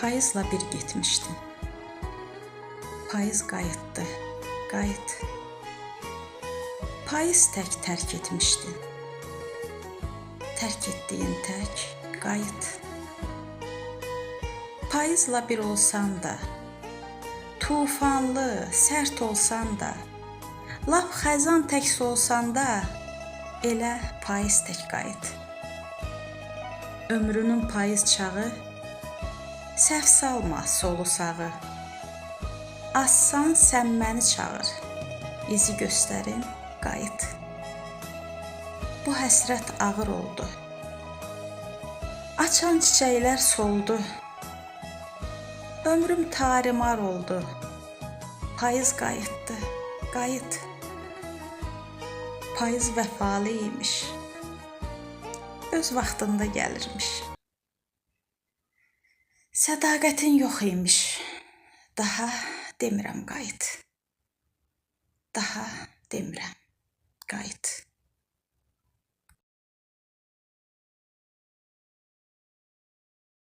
Payızla bir getmişdin. Payız qayıtdı, qayıt. Payız tək tərk etmişdin. Tərk etdiyin tək qayıt. Payızla bir olsan da, tufanlı, sərt olsan da, lap xəzan tək solsan da, elə payız tək qayıt. Ömrünün payız çağı, səhv salma solu sağı. Assan sən məni çağır, izi göstərim, qayıt. Bu həsrət ağır oldu. Açan çiçəklər soldu. Ömrüm tarimar oldu. Payız qayıtdı, qayıt. Payız vəfalı imiş. Öz vaxtında gəlirmiş. Sədaqətin yox imiş. Daha demirəm qayıt. Daha demirəm qayıt.